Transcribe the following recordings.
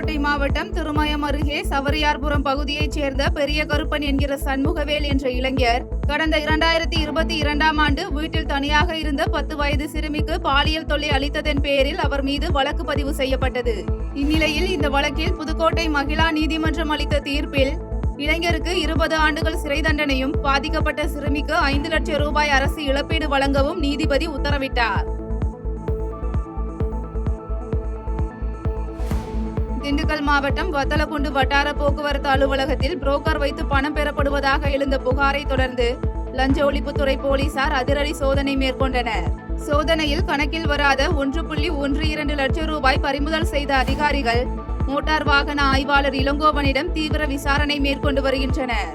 புதுக்கோட்டை மாவட்டம் திருமயம் அருகே சவரியார்புரம் பகுதியைச் சேர்ந்த பெரிய கருப்பன் என்கிற சண்முகவேல் என்ற இளைஞர் கடந்த 2022ஆம் ஆண்டு வீட்டில் தனியாக இருந்த 10 வயது சிறுமிக்கு பாலியல் தொல்லை அளித்ததன் பேரில் அவர் மீது வழக்கு பதிவு செய்யப்பட்டது. இந்நிலையில் இந்த வழக்கில் புதுக்கோட்டை மகிழா நீதிமன்றம் அளித்த தீர்ப்பில் இளைஞருக்கு 20 ஆண்டுகள் சிறை தண்டனையும் பாதிக்கப்பட்ட சிறுமிக்கு 5 லட்சம் ரூபாய் அரசு இழப்பீடு வழங்கவும் நீதிபதி உத்தரவிட்டார். திண்டுக்கல் மாவட்டம் வத்தலக்குண்டு வட்டார போக்குவரத்து அலுவலகத்தில் புரோக்கர் வைத்து பணம் பெறப்படுவதாக எழுந்த புகாரை தொடர்ந்து லஞ்ச ஒழிப்புத்துறை போலீசார் அதிரடி சோதனை மேற்கொண்டனர். சோதனையில் கணக்கில் வராத 1.12 லட்சம் ரூபாய் பறிமுதல் செய்த அதிகாரிகள் மோட்டார் வாகன ஆய்வாளர் இளங்கோவனிடம் தீவிர விசாரணை மேற்கொண்டு வருகின்றனர்.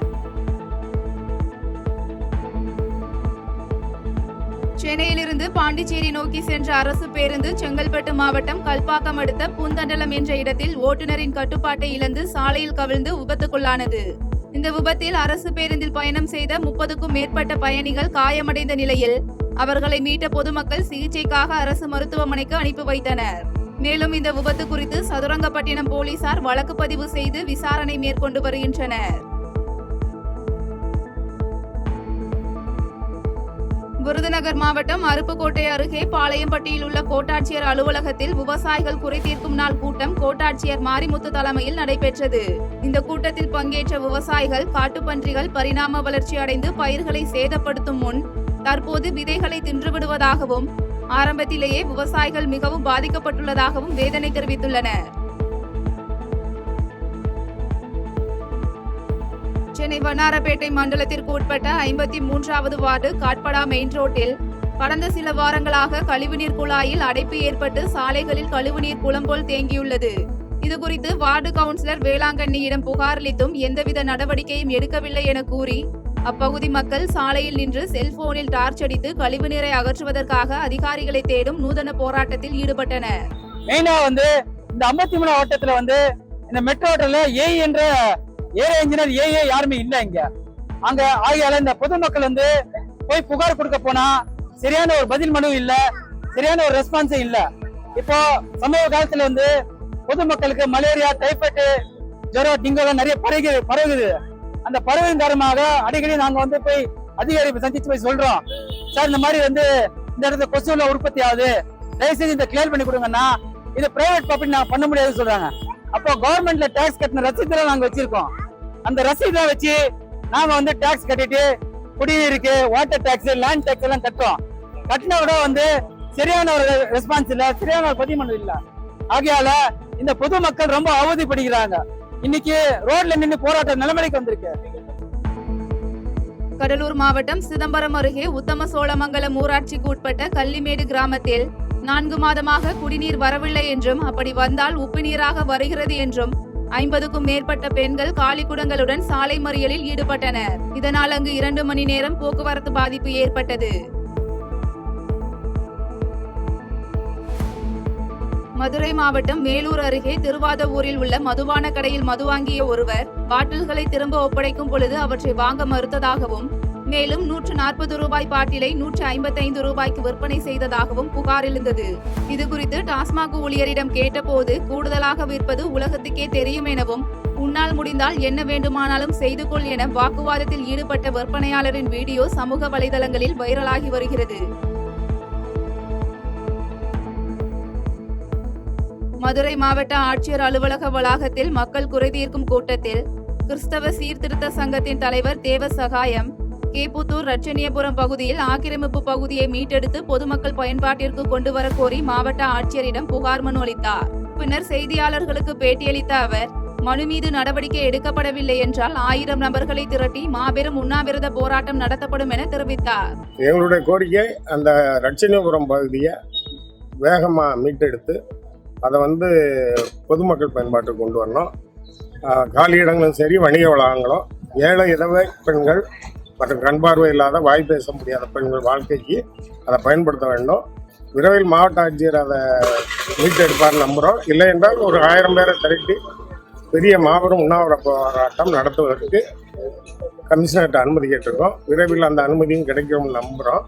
சென்னையிலிருந்து பாண்டிச்சேரி நோக்கி சென்ற அரசு பேருந்து செங்கல்பட்டு மாவட்டம் கல்பாக்கம் அடுத்த பூந்தண்டலம் என்ற இடத்தில் ஓட்டுநரின் கட்டுப்பாட்டை இழந்து சாலையில் கவிழ்ந்து விபத்துக்குள்ளானது. இந்த விபத்தில் அரசு பேருந்தில் பயணம் செய்த 30க்கும் மேற்பட்ட பயணிகள் காயமடைந்த நிலையில் அவர்களை மீட்ட பொதுமக்கள் சிகிச்சைக்காக அரசு மருத்துவமனைக்கு அனுப்பி வைத்தனர். மேலும் இந்த விபத்து குறித்து சதுரங்கப்பட்டினம் போலீசார் வழக்கு பதிவு செய்து விசாரணை மேற்கொண்டு வருகின்றனர். விருதுநகர் மாவட்டம் அருப்புக்கோட்டை அருகே பாளையம்பட்டியில் உள்ள கோட்டாட்சியர் அலுவலகத்தில் விவசாயிகள் குறைதீர்க்கும் நாள் கூட்டம் கோட்டாட்சியர் மாரிமுத்து தலைமையில் நடைபெற்றது. இந்த கூட்டத்தில் பங்கேற்ற விவசாயிகள் காட்டுப்பன்றிகள் பரிணாம வளர்ச்சி அடைந்து பயிர்களை சேதப்படுத்தும் முன் தற்போது விதைகளை தின்றுவிடுவதாகவும் ஆரம்பத்திலேயே விவசாயிகள் மிகவும் பாதிக்கப்பட்டுள்ளதாகவும் வேதனை தெரிவித்துள்ளனர். சென்னை வண்ணாரப்பேட்டை மண்டலத்திற்கு உட்பட்ட 53வது வார்டு காட்படா மெயின் ரோட்டில் கடந்த சில வாரங்களாக கழிவுநீர் குழாயில் அடைப்பு ஏற்பட்டு சாலைகளில் கழிவுநீர் குளம் போல் தேங்கியுள்ளது. இதுகுறித்து வார்டு கவுன்சிலர் வேளாங்கண்ணியிடம் புகார் அளித்தும் எந்தவித நடவடிக்கையும் எடுக்கவில்லை என கூறி அப்பகுதி மக்கள் சாலையில் நின்று செல்போனில் டார்ச் அடித்து கழிவுநீரை அகற்றுவதற்காக அதிகாரிகளை தேடும் நூதன போராட்டத்தில் ஈடுபட்டனர். மெயினா இந்த 53 வட்டத்துல இந்த மெட்ரோல என்ற ஏரியா இன்ஜினியர் யாருமே இல்ல இங்க. அங்க ஆகியால இந்த பொதுமக்கள் போய் புகார் கொடுக்க போனா சரியான ஒரு பதில் மனு இல்ல, சரியான ஒரு ரெஸ்பான்ஸ் இல்ல. இப்போ சமீப காலத்துல பொதுமக்களுக்கு மலேரியா, டைபாய்டு, ஜுரம், டெங்கு நிறைய பரவுது. அந்த பரவின் காரணமாக அடிக்கடி நாங்க போய் அதிகாரி சந்திச்சு போய் சொல்றோம், சார் இந்த மாதிரி இந்த இடத்துல கொசுல உற்பத்தி ஆகுது, தயவுசெய்து இந்த கிளியர் பண்ணி கொடுங்கன்னா இது பிரைவேட் ப்ராப்பர்ட்டி நாங்க பண்ண முடியாதுன்னு சொல்றாங்க. அப்போ கவர்மெண்ட்ல டாக்ஸ் கட்டின ரசீதெல்லாம் நாங்க வச்சிருக்கோம். அந்த ரசீதை வச்சு நாம டாக்ஸ் கட்டிட்டு குடிநீருக்கு, வாட்டர் டாக்ஸ், லேண்ட் டாக்ஸ் எல்லாம் கட்டுறோம். கட்டின விட சரியான ஒரு ரெஸ்பான்ஸ் இல்ல, சரியான ஒரு பதிமனு இல்ல. ஆகையால இந்த பொதுமக்கள் ரொம்ப அவதிப்படுகிறாங்க. இன்னைக்கு ரோட்ல நின்று போராட்ட நிலைமைக்கு வந்திருக்கு. கடலூர் மாவட்டம் சிதம்பரம் அருகே உத்தம சோழமங்கலம் ஊராட்சிக்கு உட்பட்ட கள்ளிமேடு கிராமத்தில் 4 மாதமாக குடிநீர் வரவில்லை என்றும் அப்படி வந்தால் உப்பு நீராக வருகிறது என்றும் 50க்கும் மேற்பட்ட பெண்கள் காலிக்குடங்களுடன் சாலை மறியலில் ஈடுபட்டனர். இதனால் அங்கு 2 மணி நேரம் போக்குவரத்து பாதிப்பு ஏற்பட்டது. மதுரை மாவட்டம் மேலூர் அருகே திருவாதவூரில் உள்ள மதுபான கடையில் மது வாங்கிய ஒருவர் பாட்டில்களை திரும்ப ஒப்படைக்கும் பொழுது அவற்றை வாங்க மறுத்ததாகவும் மேலும் 140 ரூபாய் பாட்டிலை 155 ரூபாய்க்கு விற்பனை செய்ததாகவும் புகார் எழுந்தது. இதுகுறித்து டாஸ்மாக் ஊழியரிடம் கேட்டபோது கூடுதலாக விற்பது உலகத்துக்கே தெரியும் எனவும் உன்னால் முடிந்தால் என்ன வேண்டுமானாலும் செய்து கொள் என வாக்குவாதத்தில் ஈடுபட்ட விற்பனையாளரின் வீடியோ சமூக வலைதளங்களில் வைரலாகி வருகிறது. மதுரை மாவட்ட ஆட்சியர் அலுவலக வளாகத்தில் மக்கள் குறைதீர்க்கும் கூட்டத்தில் கிறிஸ்தவ சீர்திருத்த சங்கத்தின் தலைவர் தேவ சகாயம் கேப்புத்தூர் ரட்சணியபுரம் பகுதியில் ஆக்கிரமிப்பு பகுதியை மீட்டெடுத்து பொதுமக்கள் பயன்பாட்டிற்கு கொண்டு வர கோரி மாவட்ட ஆட்சியரிடம் புகார் மனு அளித்தார். பின்னர் செய்தியாளர்களுக்கு பேட்டியளித்த அவர் மனு மீது நடவடிக்கை எடுக்கப்படவில்லை என்றால் 1000 நபர்களை திரட்டி மாபெரும் உண்ணாவிரத போராட்டம் நடத்தப்படும் என தெரிவித்தார். எங்களுடைய கோரிக்கை அந்த ரட்சணியபுரம் பகுதியை வேகமா மீட்டெடுத்து அதை பொதுமக்கள் பயன்பாட்டுக்கு கொண்டு வரணும். காலி இடங்களும் சரி, வணிக வளாகங்களும், ஏழை விதவை பெண்கள் மற்றும் கண் பார்வை இல்லாத வாய் பேச முடியாத பெண்கள் வாழ்க்கைக்கு அதை பயன்படுத்த வேண்டும். விரைவில் மாவட்ட ஆட்சியர் அதை மீட்டெடுப்பார் நம்புகிறோம். இல்லை என்றால் ஒரு 1000 பேரை திரட்டி பெரிய மாபெரும் உண்ணாவிரத போராட்டம் நடத்துவதற்கு கமிஷனர்கிட்ட அனுமதி கேட்டிருக்கோம். விரைவில் அந்த அனுமதியும் கிடைக்கும்னு நம்புகிறோம்.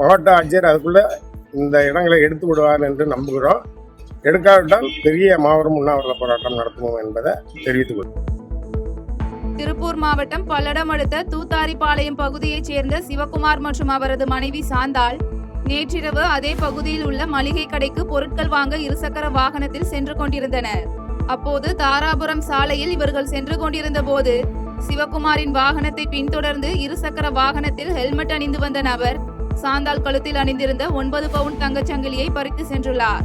மாவட்ட ஆட்சியர் அதுக்குள்ளே இந்த இடங்களை எடுத்து விடுவார் என்று நம்புகிறோம். எடுக்காவிட்டால் பெரிய மாபெரும் உண்ணாவிரத போராட்டம் நடத்துவோம் என்பதை தெரிவித்துக் கொள்கிறேன். திருப்பூர் மாவட்டம் பல்லடம் அடுத்த தூத்தாரிபாளையம் பகுதியைச் சேர்ந்த சிவகுமார் மற்றும் அவரது மனைவி சாந்தாள் நேற்றிரவு அதே பகுதியில் உள்ள மளிகை கடைக்கு பொருட்கள் வாங்க இருசக்கர வாகனத்தில் சென்று கொண்டிருந்தனர். அப்போது தாராபுரம் சாலையில் இவர்கள் சென்று கொண்டிருந்த போது சிவகுமாரின் வாகனத்தை பின்தொடர்ந்து இருசக்கர வாகனத்தில் ஹெல்மெட் அணிந்து வந்த நபர் சாந்தாள் கழுத்தில் அணிந்திருந்த 9 பவுன் தங்கச்சங்கிலியை பறித்து சென்றுள்ளார்.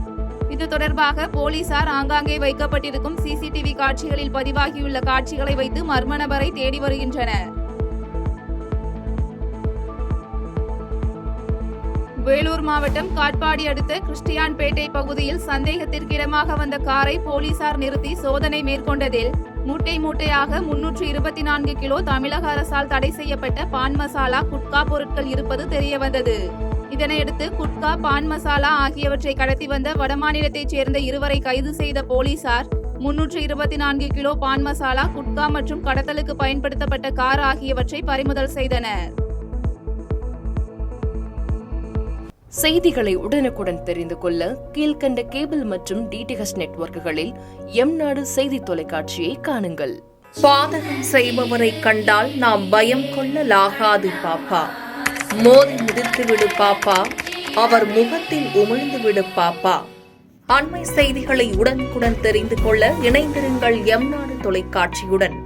இது தொடர்பாக போலீசார் ஆங்காங்கே வைக்கப்பட்டிருக்கும் சிசிடிவி காட்சிகளில் பதிவாகியுள்ள காட்சிகளை வைத்து மர்ம நபரை தேடி வருகின்றனர். வேலூர் மாவட்டம் காட்பாடி அடுத்த கிறிஸ்டியான்பேட்டை பகுதியில் சந்தேகத்திற்கிடமாக வந்த காரை போலீசார் நிறுத்தி சோதனை மேற்கொண்டதில் மூட்டை மூட்டையாக 324 கிலோ தமிழக அரசால் தடை செய்யப்பட்ட பான் மசாலா, குட்கா பொருட்கள் இருப்பது தெரியவந்தது. இதனையடுத்து குட்கா, பான் மசாலா ஆகியவற்றை கடத்தி வந்த வடமாநிலத்தைச் சேர்ந்த இருவரை கைது செய்த போலீசார் 324 கிலோ பான் மசாலா, குட்கா மற்றும் கடத்தலுக்கு பயன்படுத்தப்பட்ட கார் ஆகியவற்றை பறிமுதல் செய்தனர். செய்திகளை உடனுக்குடன் தெரிந்து கொள்ள கீழ்கண்ட கேபிள் மற்றும் டிடிஎச் நெட்வொர்க்குகளில் எம்நாடு செய்தி தொலைக்காட்சியை காணுங்கள். பாதகம் செய்பவரை கண்டால் நாம் பயம் கொள்ளலாகாது பாப்பா. மோதி மிதித்து விடு பாப்பா, அவர் முகத்தில் உமிழ்ந்து விடு பாப்பா. அண்மை செய்திகளை உடனுக்குடன் தெரிந்து கொள்ள இணைந்திருங்கள் எம்நாடு தொலைக்காட்சியுடன்.